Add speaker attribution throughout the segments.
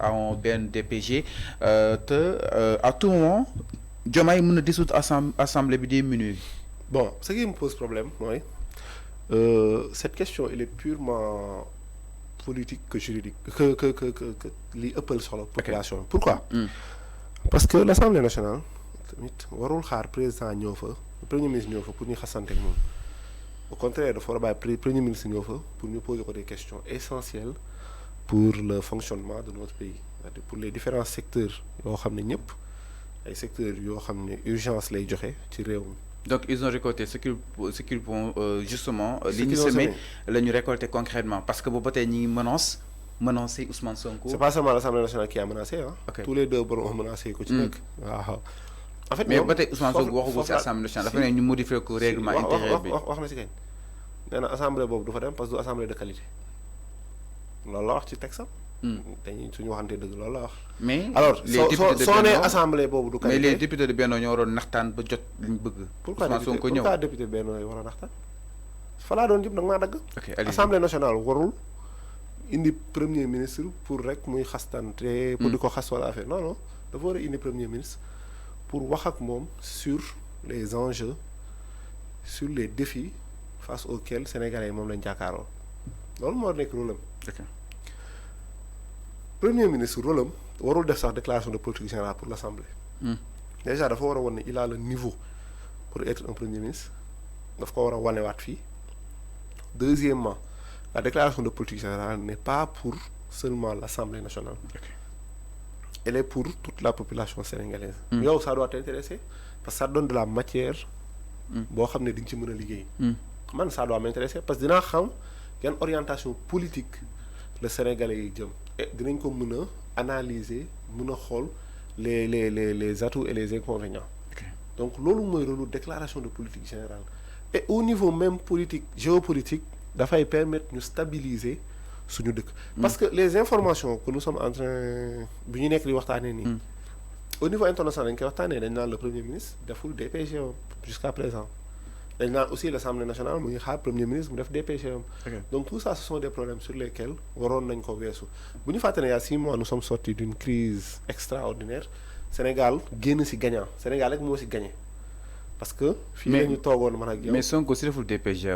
Speaker 1: à un BNDPG à tout moment Diomaye mën na dissoudre assemblée bi dès minuit.
Speaker 2: Bon, ce qui me pose problème, oui, cette question, elle est purement politique que juridique, que li ëppal sur la population. Pourquoi? Parce que l'Assemblée nationale, warul xaar président ñëw fa, premier ministre ñëw fa pour ñu xasante ak moom. Au contraire, dafa war a bàyyi premier ministre ñëw fa pour ñu poser ko des questions essentielles pour le fonctionnement de notre pays. C'est-à-dire pour les différents secteurs yoo xam ne ñëpp ay secteurs yoo xam ne urgence lay joxe ci réew mi.
Speaker 1: Donc ils ont récolté ce qu'ils vont justement li ñu semé la ñu récolté concrètement parce que boobu ba tey ñi ngi menacé Ousmane Sonko.
Speaker 2: C'est pas seulement l'Assemblée nationale qui a menacé, hein.
Speaker 1: Okay.
Speaker 2: Tous les deux ont menacé ku ci nekk. Waaw. En fait
Speaker 1: mais ba tey Ousmane Sonko waxagul ci Assemblée nationale dafa ne ñu modifier ko règlement intérieur bi.
Speaker 2: wax na ci kañ. Nee na assemblée boobu du fa dem parce que du assemblée de qualité. loolu la wax ci texte am. dañuy suñu waxante dëgg loolu la wax.
Speaker 1: mais
Speaker 2: alors soo nee assemblée boobu du
Speaker 1: mais
Speaker 2: qualité.
Speaker 1: les députés de Benno ñoo waroon naxtaan ba jot li ñu bëgg. Ousmane Sonko ñëw
Speaker 2: pourquoi député Benno yi war a naxtaan. fa laa doon jëm nag maa dagg. Assemblée nationale warul indi premier ministre pour rek muy xastante. pour di ko xas wala affaire non non dafa war a indi premier ministre pour wax ak moom sur les enjeux sur les défis face auxquels sénégalais yi moom lañ jàkkaaroo loolu moo nekk rôle am. Premier ministre rôle am warul def sax déclaration de politique générale pour l'Assemblée. Déjà dafa war a wane ne il a le niveau pour être un premier ministre daf ko war a wanewaat fii. Deuxièmement, la déclaration de politique générale n'est pas pour seulement l'Assemblée nationale. Elle est pour toute la population sénégalaise. yow ça doit t'intéresser parce que ça donne de la matière. boo xam ne di nga ci mën a liggéey. man ça doit m'intéresser parce que dinaa xam yan orientation politique le Sénégalais yi jëm. et dinañ ko mën a analyser mën a xool les atouts et les inconvénients. Donc loolu mooy rôle déclaration de politique générale. Et au niveau même politique géopolitique dafay permettre ñu stabiliser suñu dëkk. parce que les informations que nous sommes en train bi ñu nekk di waxtaanee nii. au niveau international dañ koy waxtaanee dañ naan le premier ministre deful DPG jusqu'à présent. dañ naan aussi l'Assemblée nationale mu ngi xaar premier ministre mu def DPG. Donc tout ça ce sont des problèmes sur lesquels waroon nañ ko weesu. bu ñu fàtte ne il y a 6 mois nous sommes sortis d'une crise extraordinaire Sénégal génn ci gagnant Sénégal rek moo ci gagné. parce que fii la ñu toogoon man ak yow.
Speaker 1: mais Sonko si deful DPG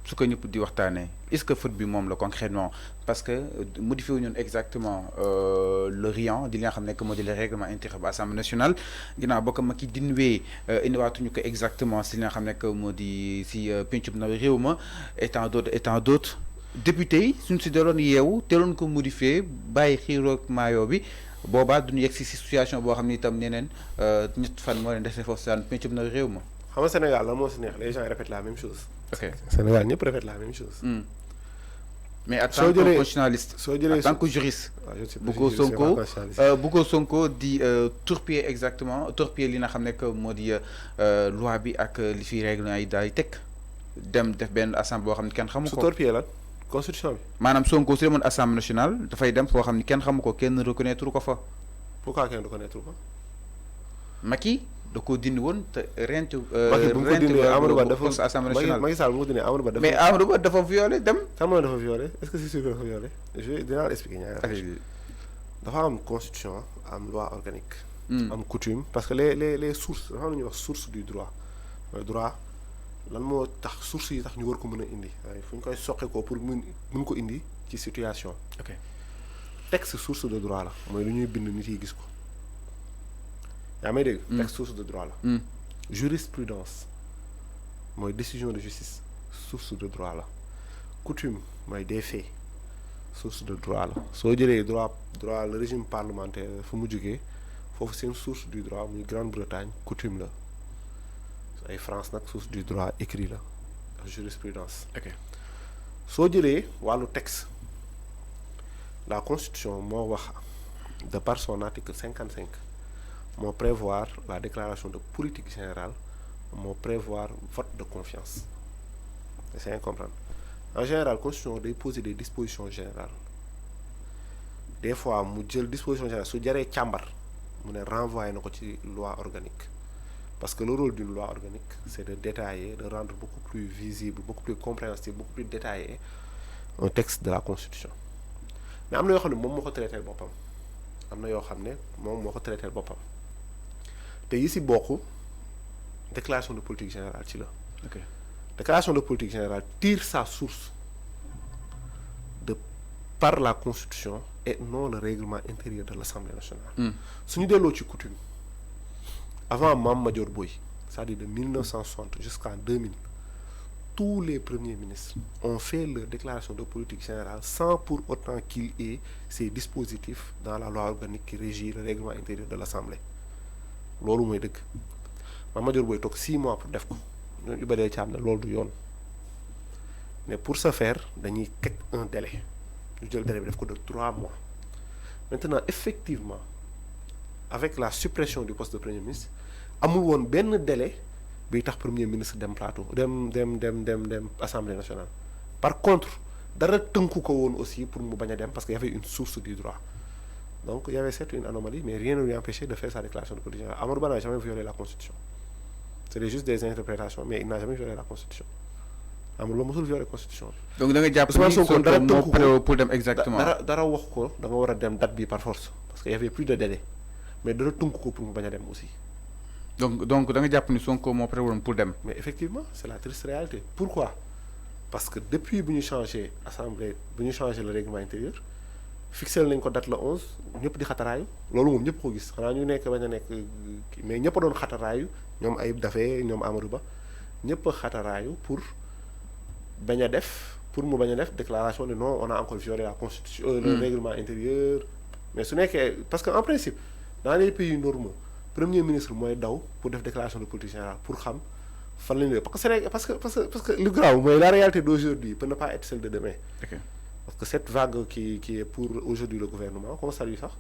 Speaker 1: su ko ñëpp di waxtaanee est-ce que faute bi moom la concrètement parce que modifié wu ñun exactement le riant di li nga xam ne que moo di le règlement intérieur ba Assemblée nationale ginnaaw ba ko ma ki dinwee indiwaatuñu ko exactement si li nga xam ne que moo di si pencum na réew ma et tant d'autres députés yi suñ si daloon yeewu teeloon ko modifié bàyyi xiiroog maayoo bi boobaa duñu yegg si situation boo xam ne itam neneen ñett fan moo leen dese foofu saan pencum na réew ma.
Speaker 2: xam nga Sénégal la moo si neex les gens répètent la même chose.
Speaker 1: ok
Speaker 2: Sénégal ñëpp répètent la même chose.
Speaker 1: mais en tant que constitutionnaliste en tant que juriste. bu ko Sonko di torpiller exactement torpiller li nga xam ne que moo di loi bi ak li fi règlement yi daay teg dem def benn assemblée boo xam ne kenn xamu ko.
Speaker 2: su torpiller lan constitution bi.
Speaker 1: maanaam Sonko su demoon assemblée nationale dafay dem foo xam ne kenn xamu ko kenn reconnaître ko fa.
Speaker 2: pourquoi kenn reconnaître ko.
Speaker 1: Macky da koo dindi woon te rent.
Speaker 2: Macky bu mu ko dindee Amadou Ba dafa
Speaker 1: assemblée nationale
Speaker 2: Macky Sall bu mu ko dindee Amadou Ba dafa.
Speaker 1: mais Amadou Ba dafa violé dem.
Speaker 2: kan mooy dafa violé est-ce que c'est sûr que dafa violé dinaa la expliquer ñaari dafa am constitution am loi organique. am coutume parce que les sources dafa am lu ñuy wax source du droit mooy droit lan moo tax source yi tax ñu war ko mën a indi waaye fu ñu koy soqe ko pour mun ko indi ci situation.
Speaker 1: ok
Speaker 2: texte source de droit la mooy lu ñuy bind nit yi gis ko. yaa may dégg. texte source de droit la. jurisprudence mooy décision de justice source de droit la. coutume mooy des faits source de droit la soo jëlee droit le régime parlementaire fu mu jógee foofu seen source du droit muy Grande-Bretagne coutume la ay France nag source du droit écrit la ak jurisprudence.
Speaker 1: ok
Speaker 2: soo jëlee wàllu texte la constitution moo wax de par son article 55. moo prévoir la déclaration de politique générale moo prévoir vote de confiance c'est à comprendre en général constitution day poser des dispositions générales des fois mu jël disposition générale su jaree càmbar mu ne renvoyer na ko ci loi organique parce que le rôle d'une loi organique c'est de détailler de rendre beaucoup plus visible beaucoup plus compréhensible beaucoup plus détaillé un texte de la constitution mais am na yoo xam ne moom moo ko traité boppam am na yoo xam ne moom moo ko traité boppam te yi si bokk déclaration de politique générale ci la.
Speaker 1: ok
Speaker 2: déclaration de politique générale tire sa source de par la constitution et non le règlement intérieur de l'Assemblée nationale. su ñu delloo ci coutume avant Mame Madior Boye c'est-à-dire de 1960 jusqu'en 2000 tous les premiers ministres ont fait leur déclaration de politique générale sans pour autant qu'il y ait ces dispositifs dans la loi organique qui régit le règlement intérieur de l'Assemblée loolu mooy dëgg Mame Madior Boye toog 6 mois pour def ko ñoom Iba Der Thiam ne loolu du yoon mais pour ce faire dañuy teg un délai ñu jël délai bi def ko de 3 mois maintenant effectivement avec la suppression du poste de premier ministre amul woon benn délai bi tax premier ministre dem plateau dem assemblée nationale par contre dara tënku ko woon aussi pour mu bañ a dem parce que y avait une source du droit donc il y avait certes une anomalie mais rien ne lui empêchait de faire sa déclaration de politique générale. Amadou Ba n'a jamais violé la constitution c'était juste des interprétations mais il n'a jamais violé la constitution Amadou Ba mosul violé la constitution bi.
Speaker 1: donc da nga jàpp ni Sonko moo pré pour dem exactement
Speaker 2: dara wax ko da nga war a dem date bi par force parce que y avait plus de délai mais dara tënku ko pour mu bañ a dem aussi.
Speaker 1: donc da nga jàpp ni Sonko moo pré woon pour dem.
Speaker 2: mais effectivement c'est la triste réalité pourquoi parce que depuis bu ñu changé assemblée bu ñu changé le règlement intérieur fixé nañ ko date le 11 ñëpp di xataraayu loolu moom ñëpp ko gis xanaa ñu nekk bañ a nekk mais ñëpp a doon xataraayu ñoom Ayib Daffé ñoom Amadou Ba ñëpp a xataraayu pour bañ a def pour mu bañ a def déclaration de non on a encore violé la constitution le règlement intérieur mais su nekkee parce que en principe dans les pays normaux premier ministre mooy daw pour def déclaration de politique générale pour xam fan la ñu parce que lu grave mooy la réalité d'aujourd'hui peut ne pas être celle de demain.
Speaker 1: ok
Speaker 2: parce que cette vague qui est pour aujourd'hui le gouvernement qu'on salue sax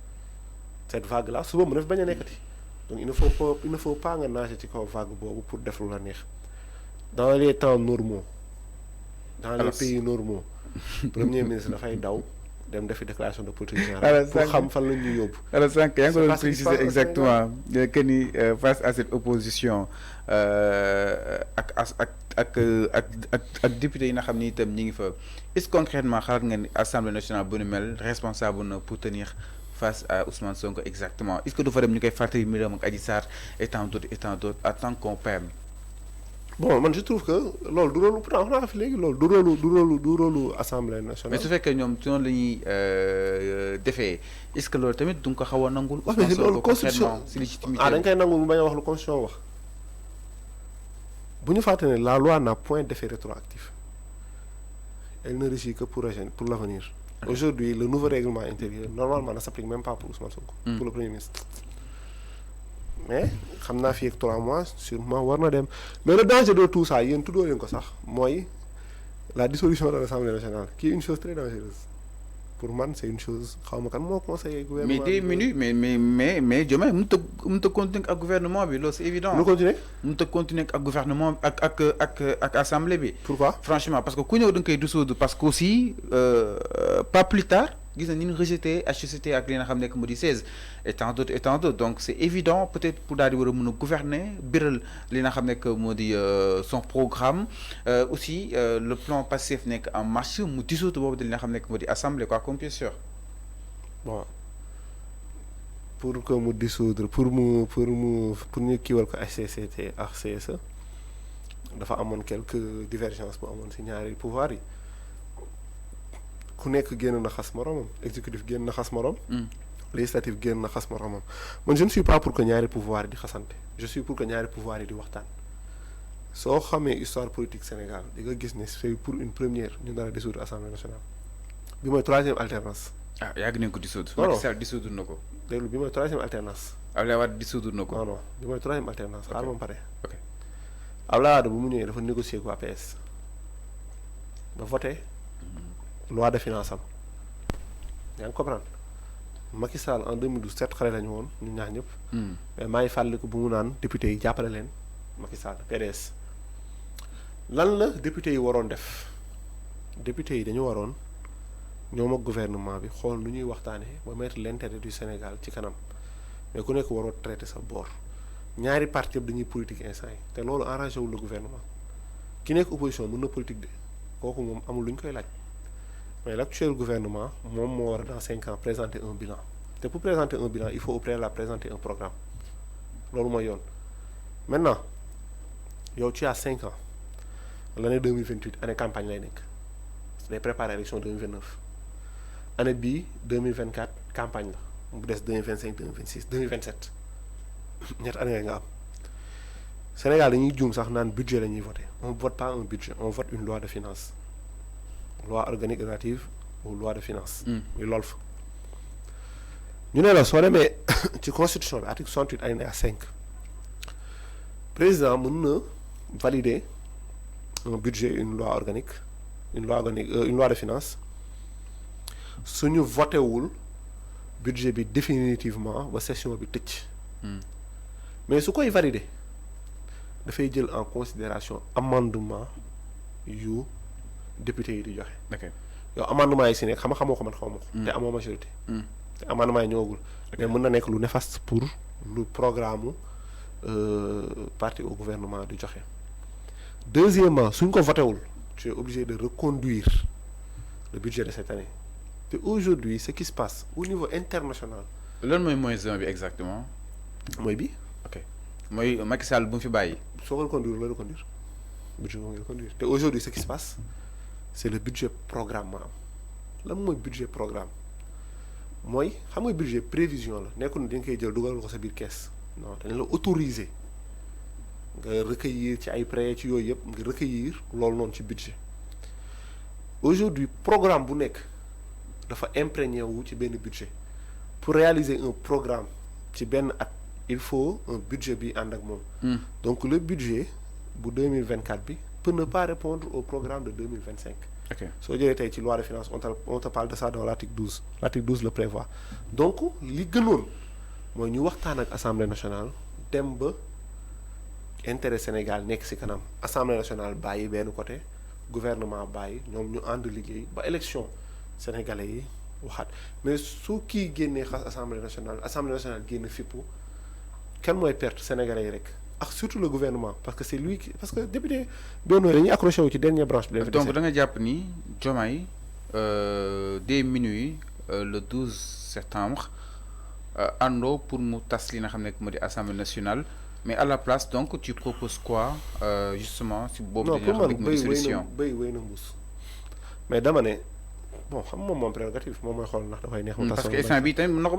Speaker 2: cette vague là suba mu def bañ a nekkati donc il ne faut pas nga nager ci kaw vague boobu pour def lu la neex dans les temps normaux dans les pays normaux premier ministre dafay daw dem defi déclaration de politique générale pour xam fan la ñuy yóbbu.
Speaker 1: alors sànq yaa ngi ko doon préciser exactement que ni face à cette opposition ak député yi nga xam ni itam ñi ngi fa est-ce concrètement xalaat nga ni assemblée nationale bu nu mel responsable na pour tenir face à Ousmane Sonko exactement est-ce que du fa dem ñu koy fàttali mbiram ak Adji Sarr et tant d'autres à tant qu'on perd.
Speaker 2: bon man je trouve que loolu du rôle pourtant wax naa ko fi léegi loolu du rôle assemblée nationale.
Speaker 1: mais su fekkee ñoom ci noonu la ñuy defee est-ce que loolu tamit du nga ko xaw a nangul.
Speaker 2: wax mais loolu constitution
Speaker 1: si légitimité
Speaker 2: dañ koy nangul mu bañ a wax lu constitution wax bu ñu fàtte ne la loi n'a point d'effet rétroactif elle ne régit que pour l'avenir. Aujourd'hui le nouveau règlement intérieur normalement ne s'applique même pas pour Ousmane Sonko. pour le premier ministre. mais xam naa fii ak 3 mois sûrement war na dem mais le danger de tout ça yéen tuddoo leen ko sax mooy la dissolution de l'Assemblée nationale qui est une chose très dangereuse pour man c'est une chose xaw ma kan moo conseillé gouvernement
Speaker 1: mais 10 minutes mais Diomaye mënut a continuer ak gouvernement bi loolu c'est évident. mënut a continuer ak gouvernement ak assemblée bi.
Speaker 2: pourquoi
Speaker 1: franchement parce que ku ñëw da nga koy dissoudre parce que aussi pas plus tard gis na ni ñu rejeté HCCT ak li nga xam ne que mu di 16 et tant d'autres donc c'est évident peut-être pour daal di war a mën a gouverner biral li nga xam ne que moo di son programme aussi le plan Pastef nekk en marche mu dissoudre boobu di li nga xam ne que moo di assemblée quoi comme bien sûr.
Speaker 2: bon pour que mu dissoudre pour ñu kiiwal ko HCCT ak CSE dafa amoon quelques divergences bu amoon ci ñaari pouvoir yi. ku nekk génn na xas moromam exécutif génn na xas morom. législatif génn na xas moromam man je ne suis pas pour que ñaari pouvoir yi di xasante je suis pour que ñaari pouvoir yi di waxtaan soo xamee histoire politique Sénégal di nga gis ne c'est pour une première ñu nar a dissoudre assemblée nationale bi mooy 3e alternance.
Speaker 1: ah yàgg nañ ko dissoudre.
Speaker 2: non
Speaker 1: Macky Sall dissoudre na ko.
Speaker 2: déglu bi mooy 3e alternance.
Speaker 1: Abdoulaye Wade dissoudre na ko.
Speaker 2: non bi mooy 3e alternance. xaar moom pare.
Speaker 1: ok
Speaker 2: Abdoulaye Wade bu mu ñëwee dafa négocier ko APS ba voté. loi de finance am yaa ngi comprendre Macky Sall en 2012 7 xale lañu woon ñu ñaar ñëpp. mais maa ngi fàttaliku bu mu naan député yi jàppale leen Macky Sall PDS. lan la député yi waroon def député yi dañu waroon ñoom ak gouvernement bi xool nu ñuy waxtaanee ba mettre l'intérêt du Sénégal ci kanam mais ku nekk waroo traiter sa bord ñaari parti yëpp dañuy politique instant yi te loolu arrangé wul le gouvernement ki nekk opposition mën na politique de kooku moom amul lu ñu koy laaj. mais l'actuel gouvernement moom moo war a dans 5 ans présenter un bilan te te pour présenter un bilan il faut au préalable présenter un programme loolu mooy yoon maintenant yow tu as 5 ans l'année 2028 année campagne lay nekk day préparer élection 2029 année bii 2024 campagne la bu des 2025 2026 2027 ñetti année nga am Sénégal dañuy juum sax naan budget la ñuy voté on vote pas un budget on vote une loi de finances loi organique relative aux lois de finances muy loolu fa ñu ne la soo demee ci constitution bi article 68 alinéa 5 président mën na valider un budget une loi organique une loi de finances suñu voté wul budget bi définitivement ba session bi tëj mais su koy valider dafay jël en considération amendement yu député yi di joxe.
Speaker 1: ok
Speaker 2: yow amendement yi si nekk xamoo ko man xaw ma ko. te amoo majorité. te amendement yi ñëwagul. mais mën na nekk lu néfaste pour lu programme parti au gouvernement di joxe. deuxièmement suñ ko voté wul tu es obligé de reconduire le budget de cette année te aujourd'hui ce qui se passe au niveau international.
Speaker 1: lan mooy -1 bi exactement.
Speaker 2: mooy bi.
Speaker 1: ok mooy Macky Sall bu mu fi bàyyi.
Speaker 2: soo ko reconduire la reconduire budget boo ngi reconduire te aujourd'hui ce qui se passe c'est le budget programme ma am lan mooy budget programme mooy xam nga budget prévision la nekkul ne dañ koy jël dugal ko sa biir kees non dañ la autoriser nga recueillir ci ay prêts ci yooyu yëpp nga recueillir loolu noonu ci budget aujourd'hui programme bu nekk dafa imprégné wu ci benn budget pour réaliser un programme ci benn at il faut un budget bi ànd ak moom. donc le budget bu 2024 bi peut ne pas répondre au programme de 2025.
Speaker 1: ok
Speaker 2: soo jëlee tey ci loi de finances on te parle de ça dans l'article 12 l'article 12 le prévoit donc li gënoon mooy ñu waxtaan ak assemblée nationale dem ba intérêt Sénégal nekk ci kanam assemblée nationale bàyyi benn côté gouvernement bàyyi ñoom ñu ànd liggéey ba élection sénégalais yi waxaat mais su kii génnee xas assemblée nationale génn fippu kan mooy perte sénégalais yi rek ak surtout le gouvernement parce que c'est lui qui parce que député Benno dañuy accroché wu ci dernière branche bi.
Speaker 1: donc da nga jàpp ni Diomaye dès minuit le 12 septembre àndoo pour mu tas li nga xam ne moo di assemblée nationale mais à la place donc tu proposes quoi justement si boobu.
Speaker 2: non pour man
Speaker 1: solution
Speaker 2: béy wéy na mbuus mais dama ne bon xam moom prérogative moom mooy xool ndax dafay neex. mu tas
Speaker 1: parce que instant bii tamit mën na ko